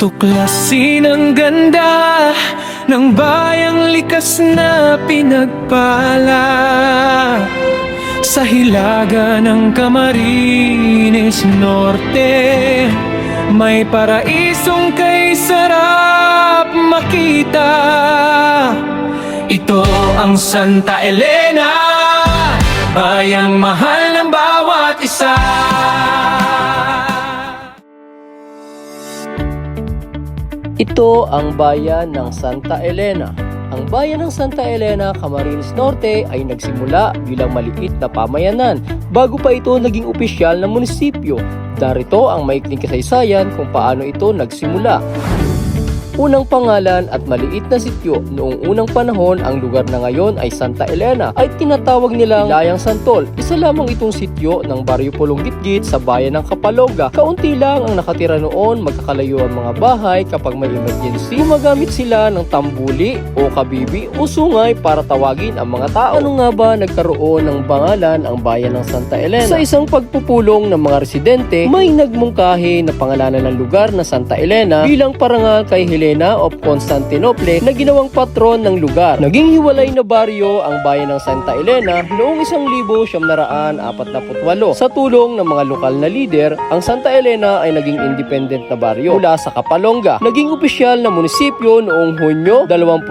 Tuklasin ang ganda ng bayang likas na pinagpala. Sa hilaga ng Camarines Norte, may paraisong kay sarap makita. Ito ang Santa Elena, bayang mahal ng bawat isa. Ito ang bayan ng Santa Elena. Ang bayan ng Santa Elena, Camarines Norte ay nagsimula bilang maliit na pamayanan bago pa ito naging opisyal na munisipyo. Narito ang maikling kasaysayan kung paano ito nagsimula. Unang pangalan at maliit na sityo noong unang panahon, ang lugar na ngayon ay Santa Elena ay tinatawag nilang Layang Santol. Isa lamang itong sityo ng Baryo Pulong Gitgit sa bayan ng Kapalonga. Kaunti lang ang nakatira noon, magkakalayo ang mga bahay kapag may emergency. Gumagamit sila ng tambuli o kabibi o sungay para tawagin ang mga tao. Ano nga ba nagkaroon ng pangalan ang bayan ng Santa Elena? Sa isang pagpupulong ng mga residente, may nagmungkahi na pangalanan ng lugar na Santa Elena bilang parangal kay Helena of Constantinople na ginawang patron ng lugar. Naging hiwalay na baryo ang bayan ng Santa Elena noong 1948. Sa tulong ng mga lokal na lider, ang Santa Elena ay naging independent na baryo mula sa Kapalonga. Naging opisyal na munisipyo noong Hunyo 21,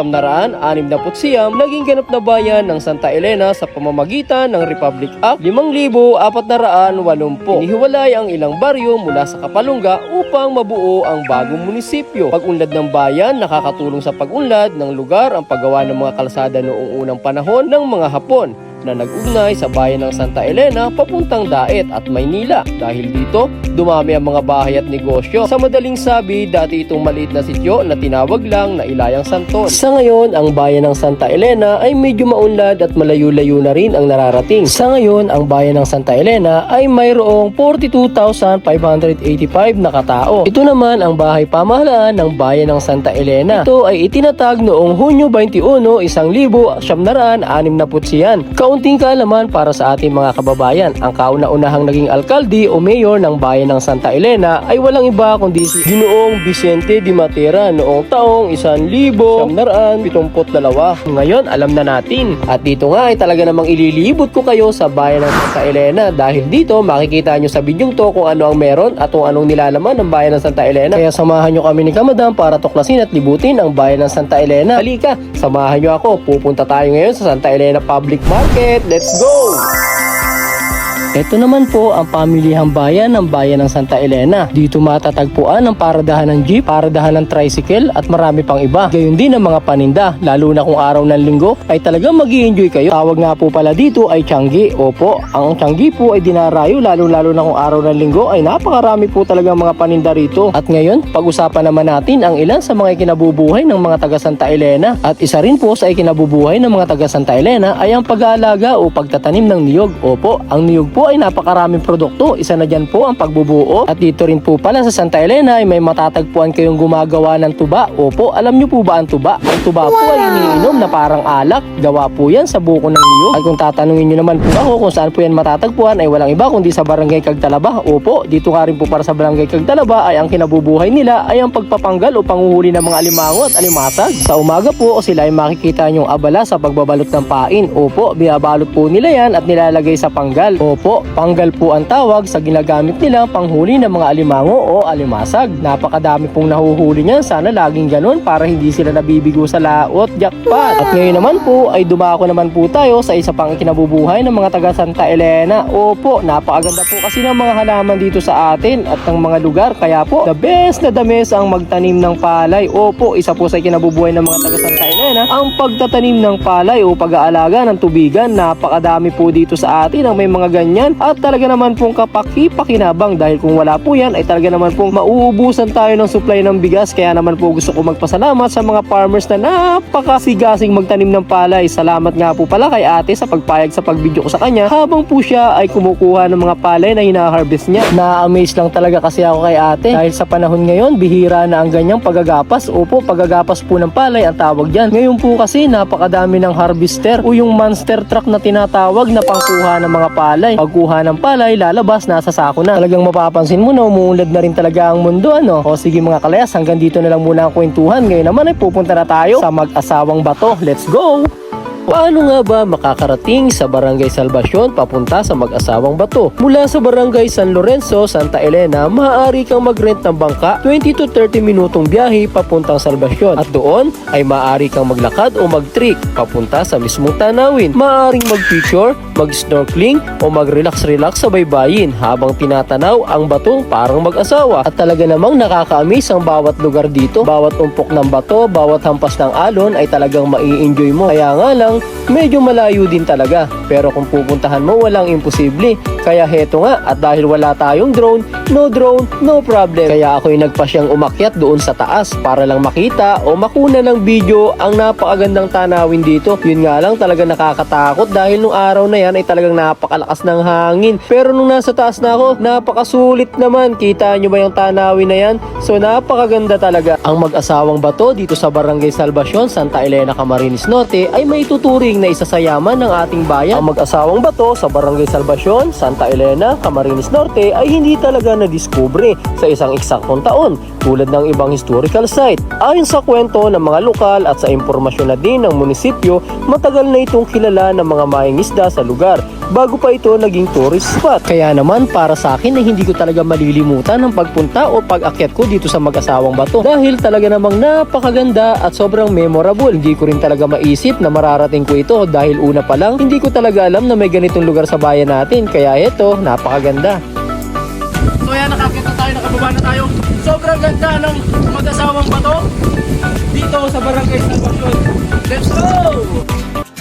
1969. Naging ganap na bayan ng Santa Elena sa pamamagitan ng Republic Act 5480. Inihiwalay ang ilang baryo mula sa Kapalonga upang mabuo ang bagong munisipyo. Pag-unlad ng bayan, nakakatulong sa pag-unlad ng lugar ang paggawa ng mga kalsada noong unang panahon ng mga Hapon na nag-ugnay sa bayan ng Santa Elena papuntang Daet at Maynila. Dahil dito, dumami ang mga bahay at negosyo. Sa madaling sabi, dati itong maliit na sityo na tinawag lang na Ilayang Santol. Sa ngayon, ang bayan ng Santa Elena ay medyo maunlad at malayo-layo na rin ang nararating. Sa ngayon, ang bayan ng Santa Elena ay mayroong 42,585 na katao. Ito naman ang bahay pamahalaan ng bayan ng Santa Elena. Ito ay itinatag noong Hunyo 21, 1960. Kaunting kaalaman para sa ating mga kababayan. Ang kauna-unahang naging alkalde o mayor ng bayan ng Santa Elena ay walang iba kundi si Ginoong Vicente de Matera noong taong 1972. Ngayon, alam na natin. At dito nga ay talaga namang ililibot ko kayo sa bayan ng Santa Elena dahil dito makikita nyo sa bidyong to kung ano ang meron at kung anong nilalaman ng bayan ng Santa Elena. Kaya samahan nyo kami ni Kamadam para tuklasin at libutin ang bayan ng Santa Elena. Halika, samahan nyo ako. Pupunta tayo ngayon sa Santa Elena Public Market. Let's go! Ito naman po ang pamilihang bayan ng bayan ng Santa Elena. Dito matatagpuan ang paradahan ng jeep, paradahan ng tricycle at marami pang iba. Gayon din ang mga paninda, lalo na kung araw ng linggo ay talagang mag-i-enjoy kayo. Tawag nga po pala dito ay Tianggi. Opo, ang Tianggi po ay dinarayo lalo na kung araw ng linggo ay napakarami po talagang mga paninda rito. At ngayon, pag-usapan naman natin ang ilan sa mga ikinabubuhay ng mga taga Santa Elena. At isa rin po sa ikinabubuhay ng mga taga Santa Elena ay ang pag-aalaga o pagtatanim ng niyog. Opo, ang niyog po ay napakaraming produkto. Isa na dyan po ang pagbubuo. At dito rin po pala sa Santa Elena ay may matatagpuan kayong gumagawa ng tuba. Opo, alam nyo po ba ang tuba? Ang tuba po ay iniinom na parang alak. Gawa po yan sa buko ng niyog. At kung tatanungin nyo naman po ako kung saan po yan matatagpuan ay walang iba kundi sa Barangay Cagtalaba. Opo, dito nga rin po para sa Barangay Cagtalaba ay ang kinabubuhay nila ay ang pagpapanggal o panguhuli ng mga alimango at alimasag. Sa umaga po o sila ay makikita nyong abala sa pagbabalot ng pain. Opo, binabalot po nila yan at nilalagay sa panggal. Opo, panggal po ang tawag sa ginagamit nilang panghuli ng mga alimango o alimasag. Napakadami pong nahuhuli niyan. Sana laging ganun para hindi sila nabibigo sa laot. Jackpot! At ngayon naman po ay dumako naman po tayo sa isa pang kinabubuhay ng mga taga Santa Elena. Opo, napakaganda po kasi ng mga halaman dito sa atin at ng mga lugar. Kaya po, the best na the best ang magtanim ng palay. Opo, isa po sa kinabubuhay ng mga taga Santa Elena ang pagtatanim ng palay o pag-aalaga ng tubigan. Napakadami po dito sa atin ang may mga ganyan at talaga naman pong kapaki-pakinabang dahil kung wala po yan ay talaga naman pong mauubusan tayo ng supply ng bigas. Kaya naman po gusto ko magpasalamat sa mga farmers na napakasigasing magtanim ng palay. Salamat nga po pala kay ate sa pagpayag sa pagbidyo ko sa kanya habang po siya ay kumukuha ng mga palay na hina-harvest niya. Na-amaze lang talaga kasi ako kay ate dahil sa panahon ngayon bihira na ang ganyang paggagapas. Opo, paggagapas po ng palay ang tawag dyan. Ngayon ngayon po kasi napakadami ng harvester o yung monster truck na tinatawag na pangkuha ng mga palay. Pagkuha ng palay, lalabas, nasa sako na. Talagang mapapansin mo na umuunlad na rin talaga ang mundo, ano? O sige mga kalayas, hanggang dito na lang muna ang kwentuhan. Ngayon naman ay pupunta na tayo sa mag-asawang bato. Let's go! Paano nga ba makakarating sa Barangay Salvacion papunta sa mag-asawang bato? Mula sa Barangay San Lorenzo, Santa Elena, maaari kang mag-rent ng bangka 20 to 30 minutong biyahe papuntang Salvacion. At doon ay maaari kang maglakad o mag-trick papunta sa mismong tanawin. Maaaring mag-picture, mag-snorkeling o mag-relax-relax sa baybayin habang tinatanaw ang batong parang mag-asawa. At talaga namang nakaka-amaze ang bawat lugar dito. Bawat umpok ng bato, bawat hampas ng alon ay talagang mai-enjoy mo. Kaya nga lang, medyo malayo din talaga. Pero kung pupuntahan mo, walang imposible. Kaya heto nga, at dahil wala tayong drone, no problem. Kaya ako'y nagpasyang umakyat doon sa taas para lang makita o makuna ng video ang napakagandang tanawin dito. Yun nga lang, talaga nakakatakot dahil nung araw na yan ay talagang napakalakas ng hangin. Pero nung nasa taas na ako, napakasulit naman. Kita nyo ba yung tanawin na yan? So napakaganda talaga. Ang mag-asawang bato dito sa Barangay Salvacion, Santa Elena, Camarines Norte ay may tuturing na isa sa yaman ng ating bayan. Ang mag-asawang bato sa Barangay Salvacion, Santa Elena, Camarines Norte ay hindi talaga nadiskubre sa isang eksaktong taon tulad ng ibang historical site. Ayon sa kwento ng mga lokal at sa impormasyon na din ng munisipyo, matagal na itong kilala ng mga mangingisda sa lugar bago pa ito naging tourist spot. Kaya naman para sa akin ay hindi ko talaga malilimutan ang pagpunta o pag-akyat ko dito sa mag-asawang bato dahil talaga namang napakaganda at sobrang memorable. Hindi ko rin talaga maisip na mararating ko ito dahil una pa lang hindi ko talaga alam na may ganitong lugar sa bayan natin. Kaya ito, napakaganda. So yan, nakakita tayo, nakababa na tayo. Sobrang ganda ng mag-asawang bato dito sa Barangay Salvacion. Let's go!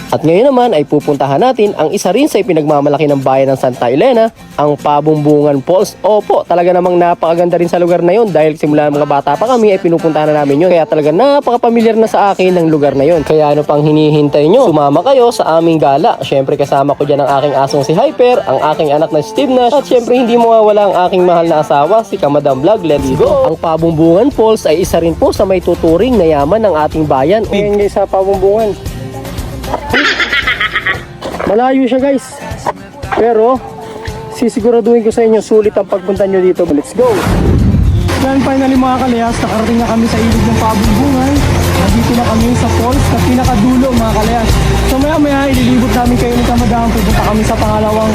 At ngayon naman ay pupuntahan natin ang isa rin sa ipinagmamalaki ng bayan ng Santa Elena, ang Pabumbungan Falls. Opo, talaga namang napakaganda rin sa lugar na yon dahil simula mga bata pa kami ay pinupuntahan na namin yun. Kaya talaga napakapamilyar na sa akin ng lugar na yon. Kaya ano pang hinihintay nyo? Sumama kayo sa aming gala. Syempre kasama ko dyan ang aking asong si Hyper, ang aking anak na Steve Nash, at syempre hindi mawawala ang aking mahal na asawa, si Kamadam Vlog. Let's go! Ang Pabumbungan Falls ay isa rin po sa may tuturing na yaman ng ating bayan. Ayan guys sa Pabumbungan. Malayo siya guys, pero sisiguraduhin ko sa inyo sulit ang pagpunta nyo dito. Let's go! Then finally mga kalayas, nakarating na kami sa ilog ng Pabumbungan. Nandito na kami sa falls sa pinakadulo mga kalayas. So maya ililibot namin kayo ni Kamadam. Pupunta kami sa pangalawang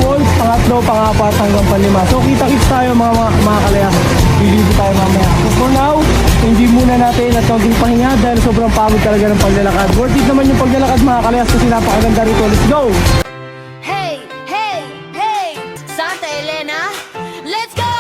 falls, pangatlo, pangapat hanggang panlima. So kita-kits tayo mga kalayas. Ililibot tayo mamaya. So for now, hindi muna natin at konting pahinga dahil sobrang pagod talaga ng paglalakad. Worth it naman yung paglalakad mga kalayas kasi napakaganda rito. Let's go! Hey, hey, hey, Santa Elena, let's go!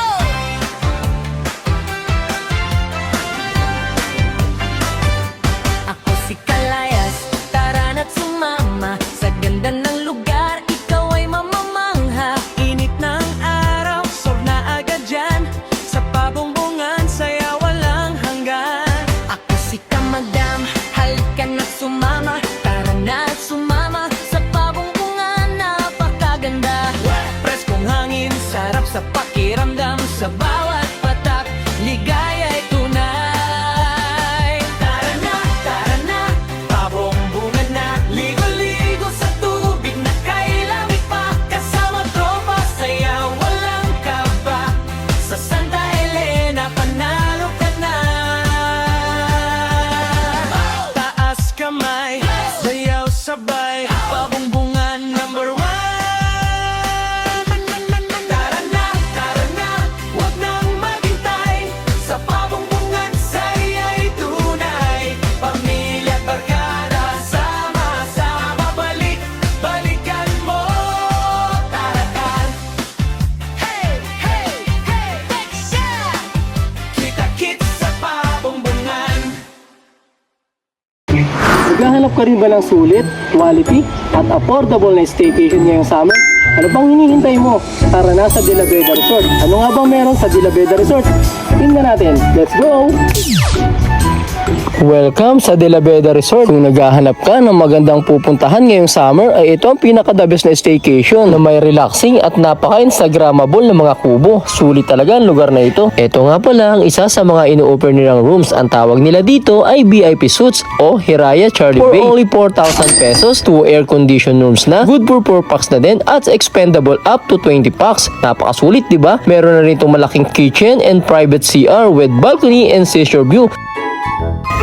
Ako si Kalayas, tara na't sumama sa ganda ng lugar, ikaw ay mamamangha. Init ng araw, sob na agad dyan sa Pabumbungan, saya walang hanggan. Ako si Kamadam, halika na't sumama, tara na't sumama sa Pabumbungan, napakaganda. Preskong hangin, sarap sa pakiramdam, sa bawat patak, ligaya'y tunay. Tara na, Pabumbungan na, ligo-ligo sa tubig na kay lamig pa, kasama tropa, saya walang kaba. Sa Santa Elena, panalo ka na. Taas kamay, sayaw sabay, Pabumbungan number one. Tara na, wag nang maghintay, sa Pabumbungan saya'y tunay. Pamilya at barkada, sama-sama, balikan mo, tarakan. Hey, hey, hey, Texas! Kita-kits sa Pabumbungan. Naghahanap ka rin ba ng sulit, quality, at affordable na staycation ngayong summer? Ano bang hinihintay mo? Tara na sa De La Veda Resort. Ano nga bang meron sa De La Veda Resort? Tingnan natin. Let's go! Welcome sa De La Veda Resort. Kung naghahanap ka ng magandang pupuntahan ngayong summer, ay ito ang pinaka-the best na staycation na may relaxing at napaka-instagrammable na mga kubo. Sulit talaga ang lugar na ito. Ito nga pala ang isa sa mga ino-offer nilang rooms. Ang tawag nila dito ay VIP Suites o Hiraya Charlie Bay. For only 4,000 pesos, 2 air-conditioned rooms na. Good for 4 packs na din at expendable up to 20 packs. Napakasulit, diba? Meron na rin itong malaking kitchen and private CR with balcony and seashore view.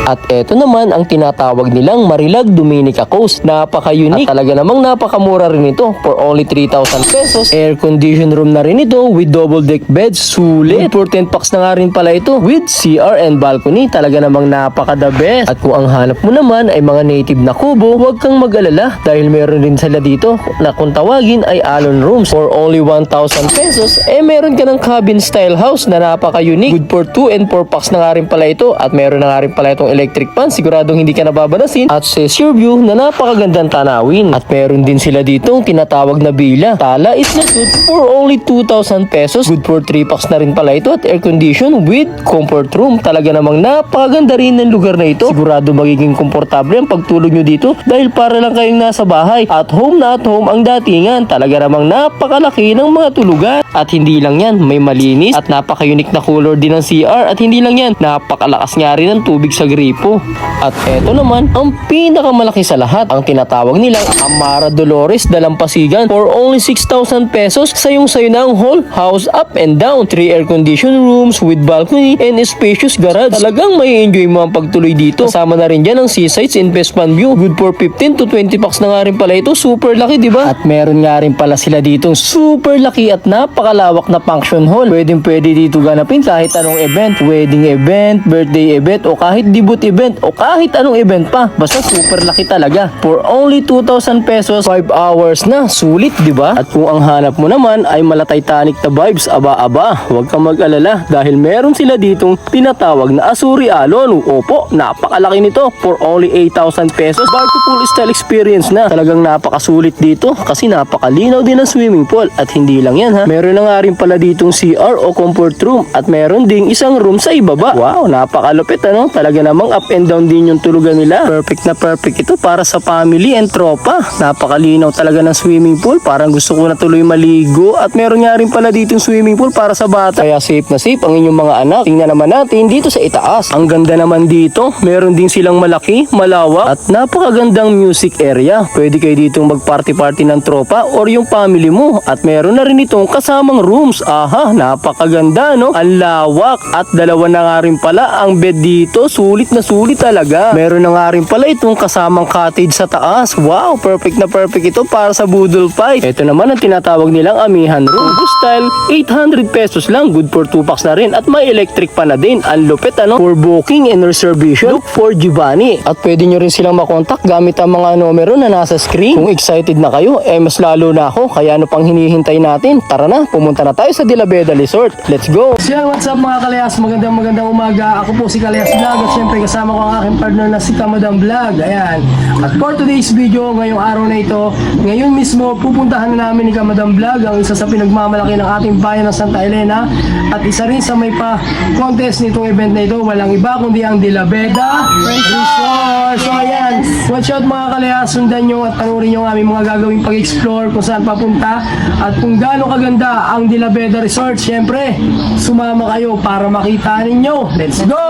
At eto naman ang tinatawag nilang Marilag Dominica Coast. Napaka-unique at talaga namang napakamura rin ito for only 3,000 pesos. Air-conditioned room na rin ito with double deck beds. Sulit. For 10 packs na nga rin pala ito with CR and balcony. Talaga namang napaka-the best. At kung ang hanap mo naman ay mga native na kubo, huwag kang mag-alala dahil meron rin sila dito na kung tawagin ay Alon Rooms. For only 1,000 pesos, meron ka ng cabin style house na napaka-unique. Good for 2 and 4 packs na nga rin pala ito. At meron na nga rin pala itong electric fan, siguradong hindi ka nababanasin, at seashore view na napakagandang tanawin. At meron din sila ditong tinatawag na villa. Tala is na suit for only 2,000 pesos. Good for 3 packs na rin pala ito at air condition with comfort room. Talaga namang napakaganda rin ng lugar na ito. Sigurado magiging komportable ang pagtulog nyo dito dahil para lang kayong nasa bahay. At home na at home ang datingan. Talaga namang napakalaki ng mga tulugan. At hindi lang yan, may malinis at napaka-unique na color din ng CR. At hindi lang yan, napakalakas nga rin ng tubig sa gripo. At eto naman, ang pinakamalaki sa lahat, ang tinatawag nilang Amara Dolores Dalampasigan for only 6,000 pesos. Sayong-sayo na ang whole house up and down. 3 air-conditioned rooms with balcony and spacious garage. Talagang may enjoy mo ang pagtuloy dito. Kasama na rin dyan ang seasides and Pespan view. Good for 15 to 20 bucks na nga rin pala ito. Super laki, diba? At meron nga rin pala sila ditong super laki at napakalawak na function hall. Pwede dito ganapin kahit anong event. Wedding event, birthday event, o kahit debut event, o kahit anong event pa. Basta super laki talaga. For only 2,000 pesos, 5 hours na. Sulit, diba? At kung ang hanap mo naman ay mala Titanic na vibes, aba, huwag kang mag-alala dahil meron sila ditong tinatawag na Azuri Alon. Opo, napakalaki nito. For only 8,000 pesos, barco pool style experience na. Talagang napakasulit dito kasi napakalinaw din ang swimming pool. At hindi lang yan ha, meron na nga rin pala ditong CR o comfort room at meron ding isang room sa ibaba. Wow, napakalupit ano? Talaga namang up and down din yung tulugan nila. Perfect na perfect ito para sa family and tropa. Napakalinaw talaga ng swimming pool. Parang gusto ko na tuloy maligo. At meron nga rin pala dito yung swimming pool para sa bata. Kaya safe na safe ang inyong mga anak. Tingnan naman natin dito sa itaas. Ang ganda naman dito. Meron din silang malaki, malawak at napakagandang music area. Pwede kayo ditong mag-party-party ng tropa or yung family mo. At meron na rin itong kasamang rooms. Aha, napakaganda no? Ang lawak. At dalawa na nga rin pala ang bed dito. Sulit na sulit talaga. Meron na nga rin pala itong kasamang cottage sa taas. Wow, perfect na perfect ito para sa boodle fight. Ito naman ang tinatawag nilang amihan room. Style, 800 pesos lang. Good for 2 packs na rin. At may electric pa na din. Ang lupit ano? For booking and reservation, look for Giovanni. At pwede nyo rin silang makontak gamit ang mga numero na nasa screen. Kung excited na kayo, mas lalo na ako. Kaya ano pang hinihintay natin? Tara na, pumunta na tayo sa De La Veda Resort. Let's go! So yan, what's up mga Kalayas? Magandang umaga. Ako po si Kalayas Vlog at syempre kasama ko ang aking partner na si Kamadam Vlog. Ayan. At for today's video, ngayong araw na ito, ngayon mismo pupuntahan na namin ni Kamadam Vlog ang isa sa pinagmamalaki ng ating bayan ng Santa Elena at isa rin sa may pa-contest nitong event na ito. Walang iba kundi ang De La Veda Resort. So ayan, watch out mga Kalayas. Sundan nyo at panurin nyo ang aming mga gagawing pag-explore kung saan papunta at kung gaano kaganda ang De La Veda Resort. Syempre, sumama kayo para makita ninyo. Let's go!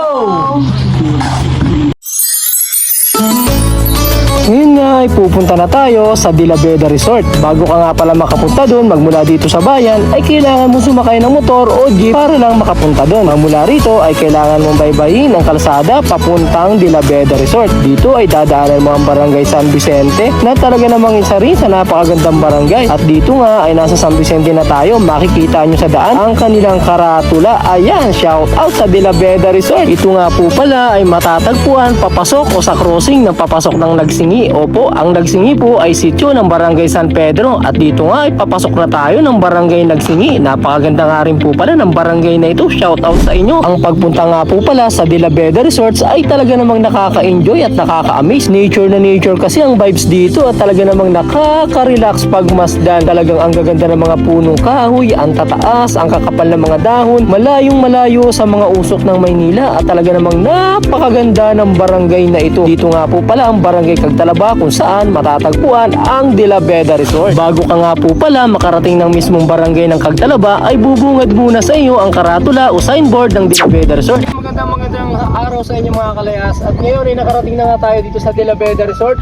Ngayon nga ay pupunta na tayo sa De La Veda Resort. Bago ka nga pala makapunta doon, magmula dito sa bayan, ay kailangan mo sumakay ng motor o jeep para lang makapunta doon. Magmula rito ay kailangan mong baybayin ang kalsada papuntang De La Veda Resort. Dito ay dadaanan mo ang barangay San Vicente na talaga namang isa rin sa napakagandang barangay. At dito nga ay nasa San Vicente na tayo. Makikita nyo sa daan ang kanilang karatula. Ayan, shout out sa De La Veda Resort. Ito nga po pala ay matatagpuan papasok o sa crossing ng papasok ng Nagsingi. Opo, Ang Nagsingi po ay sityo ng Barangay San Pedro at dito nga ay papasok na tayo ng Barangay Nagsingi. Napakaganda nga rin po pala ng barangay na ito. Shout out sa inyo. Ang pagpunta nga po pala sa De La Veda Resorts ay talaga namang nakaka-enjoy at nakaka-amaze. Nature na nature kasi ang vibes dito at talaga namang nakaka-relax pagmasdan. Talagang ang gaganda ng mga punong kahoy, ang tataas, ang kakapal ng mga dahon, malayong malayo sa mga usok ng Maynila at talaga namang napakaganda ng barangay na ito. Dito nga po pala ang Barangay Cagtalaba kung saan matatagpuan ang De La Veda Resort. Bago ka nga po pala makarating ng mismong barangay ng Cagtalaba ay bubungad muna sa iyo ang karatula o signboard ng De La Veda Resort. Magandang araw sa inyo mga kalayas at ngayon ay nakarating na nga tayo dito sa De La Veda Resort.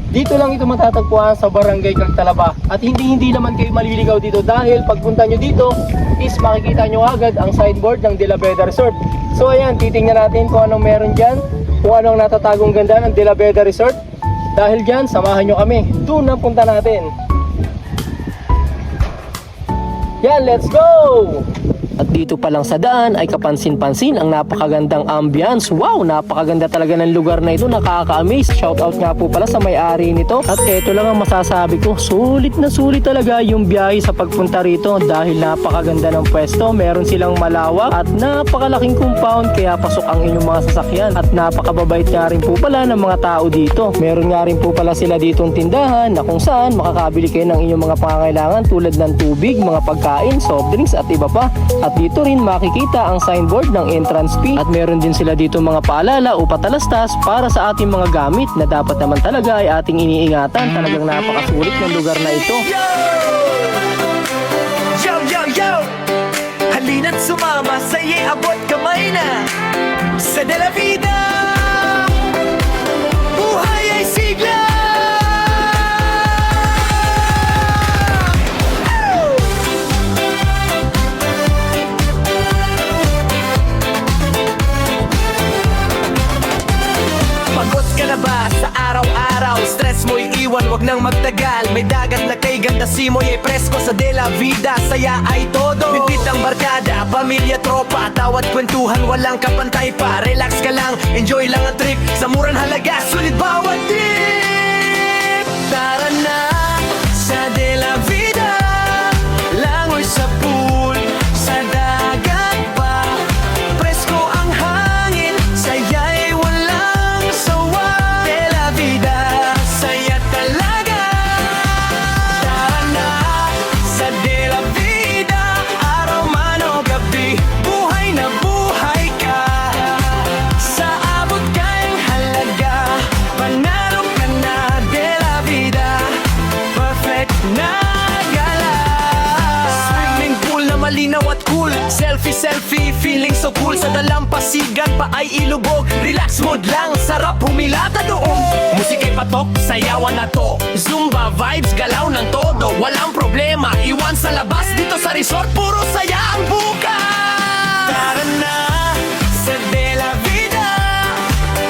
Dito lang ito matatagpuan sa Barangay Cagtalaba at hindi naman kayo maliligaw dito dahil pagpunta nyo dito is makikita nyo agad ang signboard ng De La Veda Resort. So ayan, titingnan natin kung anong meron dyan, kung anong natatagong ganda ng De La Veda Resort. Dahil dyan, samahan nyo kami. Doon ang punta natin. Yan, let's go! At dito pa lang sa daan ay kapansin-pansin ang napakagandang ambience. Wow, napakaganda talaga ng lugar na ito, nakaka-amaze. Shoutout nga po pala sa may-ari nito. At eto lang ang masasabi ko, sulit na sulit talaga yung biyahe sa pagpunta rito dahil napakaganda ng pwesto. Meron silang malawak at napakalaking compound kaya pasok ang inyong mga sasakyan. At napakababait nga rin po pala ng mga tao dito. Meron nga rin po pala sila ditong tindahan na kung saan makakabili kayo ng inyong mga pangangailangan tulad ng tubig, mga pagkain, soft drinks at iba pa. At dito rin makikita ang signboard ng entrance fee at meron din sila dito mga paalala o patalastas para sa ating mga gamit na dapat naman talaga ay ating iniingatan. Talagang napakasulit ng lugar na ito. Yo! Halina't sumama, sa'yo'y abot kamay na sa De La Vida. Buhay ay sigla. Pagod ka na ba sa araw-araw? Stress mo'y iwan, wag nang magtagal. May dagat na kay ganda, simoy ay presko sa De La Vida. Saya ay todo, bibit ang barkada, pamilya, tropa, tawat kwentuhan, walang kapantay pa. Relax ka lang, enjoy lang ang trip, sa murang halaga, sulit bawat trip. Tara na sa De La Vida, langoy sa pool, sa dagat pa, presko ang hangin, saya'y walang sawa. De La Vida, saya talaga. Tara na sa De La Vida, araw man o gabi, buhay na buhay ka. Sa abot kayang halaga, panalo ka na. De La Vida, perfect na gala. Swimming pool na malinaw at cool, selfie, feeling so cool. Sa dalampasigan pa ay ilubog, relax mode lang, sarap humilata doon. Musika'y patok, sayawan na to, Zumba vibes, galaw ng todo. Walang problema, iwan sa labas, dito sa resort, puro saya ang buka. Tara na sa De La Vida,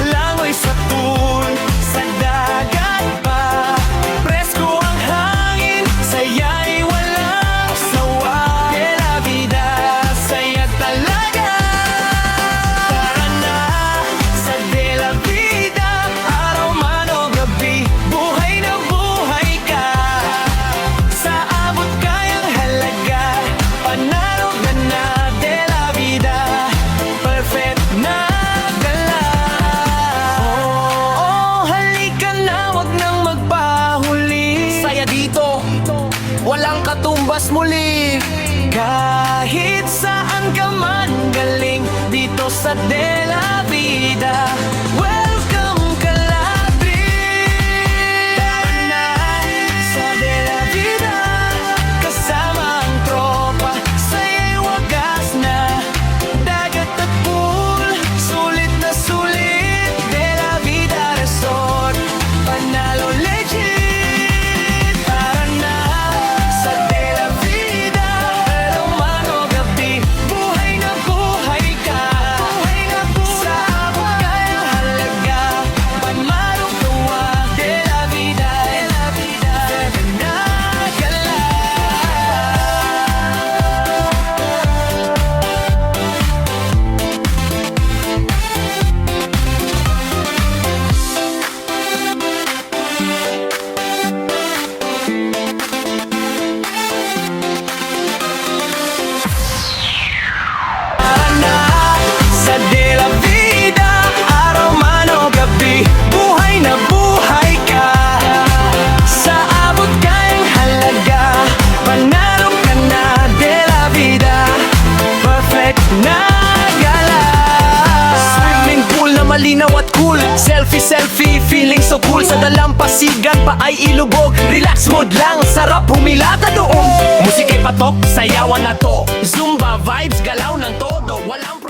langoy sa pool, sa dagat pa, presko ang hangin, saya'y walang sawa. De La Vida, saya talaga. Tara na sa De La Vida, araw man o gabi, buhay na buhay ka. Sa abot kayang halaga, panalo ka na. De La Vida, perfect na gala. Oh, halika na, wag nang magpahuli. Saya dito, walang katumbas muli. Kahit saan ka man galing, dito sa De La Vida, welcome ka labing. Tara na sa De La Vida, kasama ang tropa, saya'y wagas na. Dagat at pool, sulit na sulit. De La Vida Resort, panalo legit. Tara na sa De La Vida, araw man o gabi, buhay na buhay ka. Sa abot kayang malinaw at cool. Selfie, selfie, feeling so cool. Sa dalampasigan pa ay ilubog. Relax mood lang, sarap humilata doon. Musika'y patok, sayawan na to. Zumba vibes, galaw ng todo. Walang